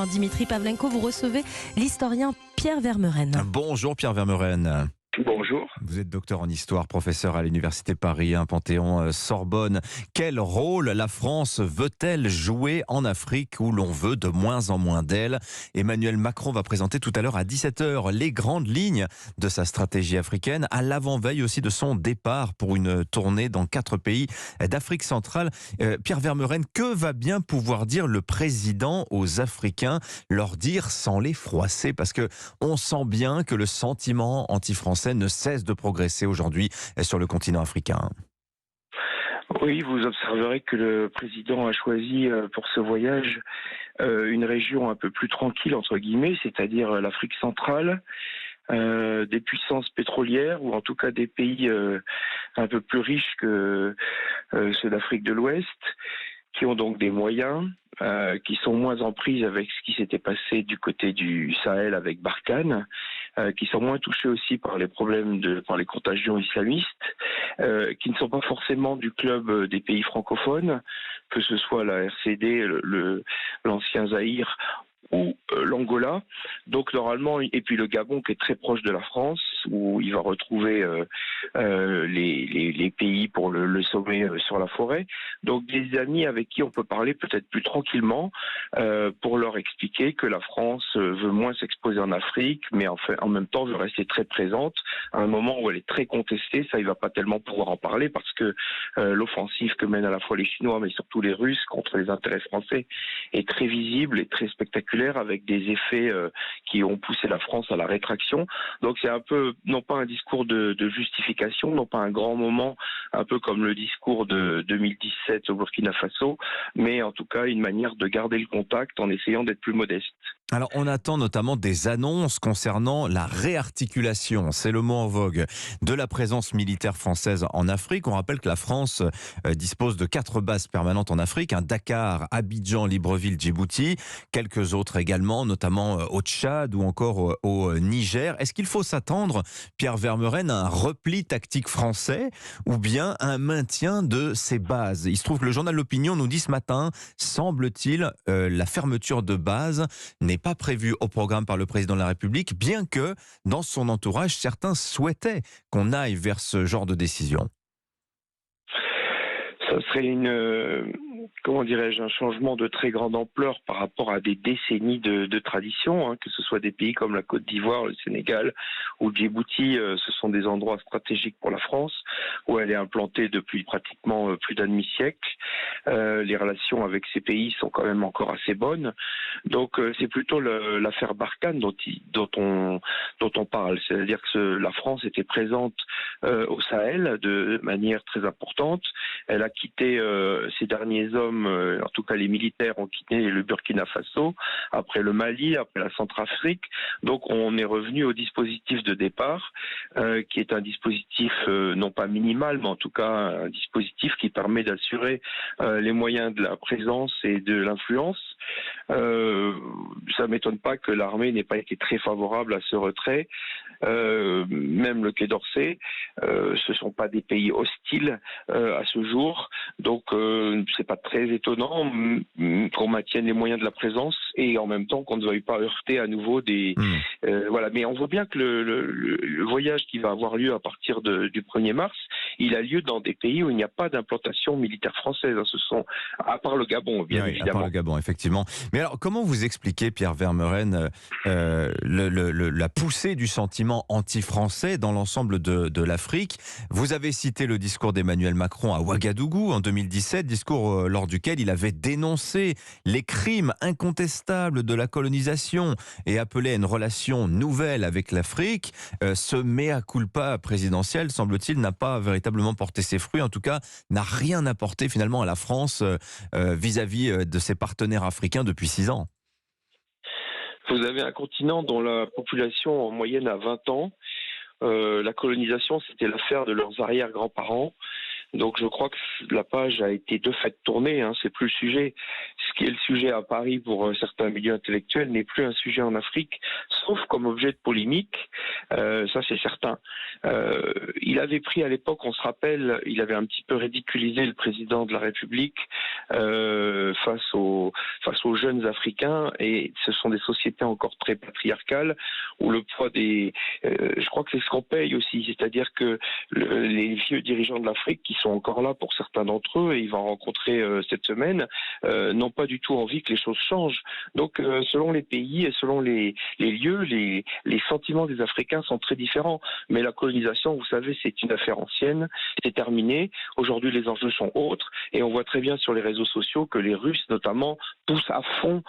Dimitri Pavlenko, vous recevez l'historien Pierre Vermeuren. Bonjour Pierre Vermeuren. Bonjour. Vous êtes docteur en histoire, professeur à l'Université Paris 1 Panthéon-Sorbonne. Quel rôle la France veut-elle jouer en Afrique où l'on veut de moins en moins d'elle? Emmanuel Macron va présenter tout à l'heure à 17h les grandes lignes de sa stratégie africaine, à l'avant-veille aussi de son départ pour une tournée dans 4 pays d'Afrique centrale. Pierre Vermeuren, que va bien pouvoir dire le président aux Africains, leur dire sans les froisser? Parce que on sent bien que le sentiment anti-français ne cesse de progresser aujourd'hui sur le continent africain. Oui, vous observerez que le président a choisi pour ce voyage une région un peu plus tranquille, entre guillemets, c'est-à-dire l'Afrique centrale, des puissances pétrolières, ou en tout cas des pays un peu plus riches que ceux d'Afrique de l'Ouest, qui ont donc des moyens, qui sont moins en prise avec ce qui s'était passé du côté du Sahel avec Barkhane, qui sont moins touchés aussi par les problèmes par les contagions islamistes, qui ne sont pas forcément du club des pays francophones, que ce soit la RCD, l'ancien Zaïre ou l'Angola. Donc normalement, et puis le Gabon qui est très proche de la France, où il va retrouver les pays pour le sommet sur la forêt. Donc des amis avec qui on peut parler peut-être plus tranquillement pour leur expliquer que la France veut moins s'exposer en Afrique, mais en même temps veut rester très présente à un moment où elle est très contestée. Ça, il va pas tellement pouvoir en parler parce que l'offensive que mènent à la fois les Chinois, mais surtout les Russes contre les intérêts français est très visible et très spectaculaire, avec des effets qui ont poussé la France à la rétraction. Donc c'est un peu, non pas un discours de justification, non pas un grand moment, un peu comme le discours de 2017 au Burkina Faso, mais en tout cas une manière de garder le contact en essayant d'être plus modeste. Alors, on attend notamment des annonces concernant la réarticulation, c'est le mot en vogue, de la présence militaire française en Afrique. On rappelle que la France dispose de 4 bases permanentes en Afrique, Dakar, Abidjan, Libreville, Djibouti, quelques autres également, notamment au Tchad ou encore au Niger. Est-ce qu'il faut s'attendre, Pierre Vermeuren, à un repli tactique français ou bien à un maintien de ces bases? Il se trouve que le journal L'Opinion nous dit ce matin, semble-t-il, la fermeture de bases n'est pas prévu au programme par le président de la République, bien que dans son entourage, certains souhaitaient qu'on aille vers ce genre de décision. Ça serait comment dirais-je, un changement de très grande ampleur par rapport à des décennies de tradition, que ce soit des pays comme la Côte d'Ivoire, le Sénégal ou le Djibouti. Ce sont des endroits stratégiques pour la France, où elle est implantée depuis pratiquement plus d'un demi-siècle. Les relations avec ces pays sont quand même encore assez bonnes. Donc c'est plutôt l'affaire Barkhane dont on parle. C'est-à-dire que la France était présente au Sahel de manière très importante. Elle a quitté ces derniers hommes, en tout cas les militaires ont quitté le Burkina Faso, après le Mali, après la Centrafrique. Donc on est revenu au dispositif de départ, qui est un dispositif non pas minimal, mais en tout cas un dispositif qui permet d'assurer les moyens de la présence et de l'influence. Ça m'étonne pas que l'armée n'ait pas été très favorable à ce retrait. Même le Quai d'Orsay, ce sont pas des pays hostiles à ce jour, donc c'est pas très étonnant qu'on maintienne les moyens de la présence et en même temps qu'on ne veuille pas heurter à nouveau voilà. Mais on voit bien que le voyage qui va avoir lieu à partir du 1er mars, il a lieu dans des pays où il n'y a pas d'implantation militaire française. Ce sont, à part le Gabon, bien évidemment. À part le Gabon, effectivement. Mais alors, comment vous expliquez, Pierre Vermeuren, la poussée du sentiment anti-français dans l'ensemble de l'Afrique? Vous avez cité le discours d'Emmanuel Macron à Ouagadougou en 2017, discours lors duquel il avait dénoncé les crimes incontestables de la colonisation et appelé à une relation nouvelle avec l'Afrique. Ce mea culpa présidentiel, semble-t-il, n'a pas véritablement porté ses fruits, en tout cas n'a rien apporté finalement à la France vis-à-vis de ses partenaires africains depuis 6 ans. Vous avez un continent dont la population en moyenne a 20 ans. La colonisation, c'était l'affaire de leurs arrière-grands-parents. Donc je crois que la page a été de fait tournée, hein, c'est plus le sujet. Ce qui est le sujet à Paris pour certains milieux intellectuels n'est plus un sujet en Afrique, sauf comme objet de polémique, ça c'est certain. Il avait pris à l'époque, on se rappelle, il avait un petit peu ridiculisé le président de la République face aux jeunes Africains, et ce sont des sociétés encore très patriarcales où le poids des... je crois que c'est ce qu'on paye aussi, c'est-à-dire que les vieux dirigeants de l'Afrique qui sont encore là pour certains d'entre eux, et ils vont en rencontrer cette semaine, n'ont pas du tout envie que les choses changent. Donc selon les pays et selon les lieux, les sentiments des Africains sont très différents. Mais la colonisation, vous savez, c'est une affaire ancienne, c'est terminé. Aujourd'hui, les enjeux sont autres, et on voit très bien sur les réseaux sociaux que les Russes, notamment, poussent à fond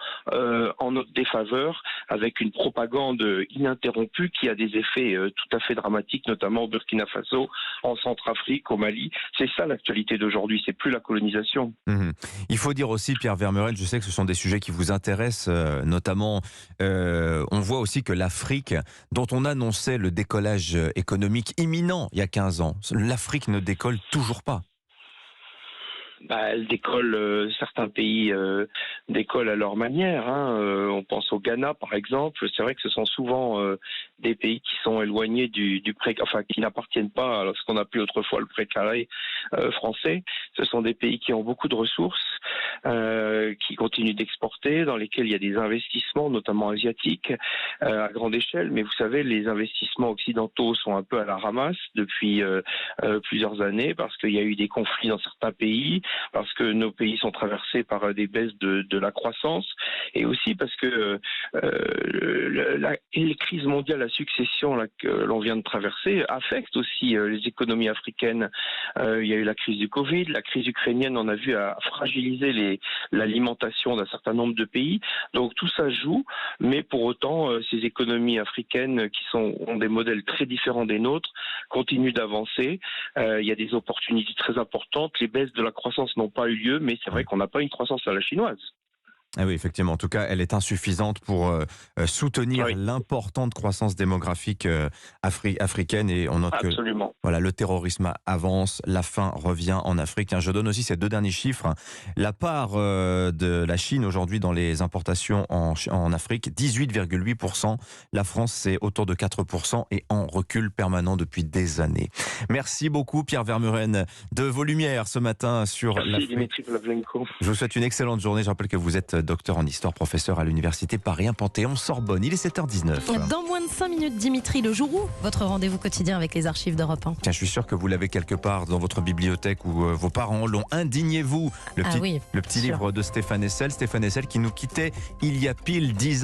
en notre défaveur, avec une propagande ininterrompue qui a des effets tout à fait dramatiques, notamment au Burkina Faso, en Centrafrique, au Mali. C'est ça l'actualité d'aujourd'hui, c'est plus la colonisation. Il faut dire aussi, Pierre Vermeuren, je sais que ce sont des sujets qui vous intéressent, notamment, on voit aussi que l'Afrique, dont on annonçait le décollage économique imminent il y a 15 ans, l'Afrique ne décolle toujours pas. Elle décolle, certains pays décollent à leur manière. Hein. On pense au Ghana, par exemple. C'est vrai que ce sont souvent des pays qui sont éloignés du qui n'appartiennent pas à ce qu'on appelait autrefois le précaré français. Ce sont des pays qui ont beaucoup de ressources, qui continuent d'exporter, dans lesquels il y a des investissements, notamment asiatiques, à grande échelle. Mais vous savez, les investissements occidentaux sont un peu à la ramasse depuis plusieurs années, parce qu'il y a eu des conflits dans certains pays, parce que nos pays sont traversés par des baisses de la croissance, et aussi parce que les crises mondiales à succession que l'on vient de traverser affectent aussi les économies africaines. Il y a eu la crise du Covid, la crise ukrainienne, on a vu, a fragilisé l'alimentation d'un certain nombre de pays. Donc tout ça joue, mais pour autant, ces économies africaines qui ont des modèles très différents des nôtres continuent d'avancer. Il y a des opportunités très importantes. Les baisses de la croissance n'ont pas eu lieu, mais c'est vrai qu'on n'a pas une croissance à la chinoise. Ah oui, effectivement. En tout cas, elle est insuffisante pour soutenir l'importante croissance démographique africaine. Et on note Absolument. que voilà, le terrorisme avance, la faim revient en Afrique. Tiens, je donne aussi ces deux derniers chiffres. La part de la Chine aujourd'hui dans les importations en Afrique, 18,8%. La France, c'est autour de 4% et en recul permanent depuis des années. Merci beaucoup, Pierre Vermeuren, de vos lumières ce matin sur l'Afrique. Merci, Dimitri Pavlenko. Je vous souhaite une excellente journée. Je rappelle que vous êtes docteur en histoire, professeur à l'université Paris 1 Panthéon-Sorbonne. Il est 7h19. Dans moins de 5 minutes, Dimitri, le jour où votre rendez-vous quotidien avec les archives d'Europe 1. Tiens, je suis sûr que vous l'avez quelque part dans votre bibliothèque, ou vos parents l'ont. Indignez-vous, le petit livre de Stéphane Hessel. Stéphane Hessel qui nous quittait il y a pile 10 ans.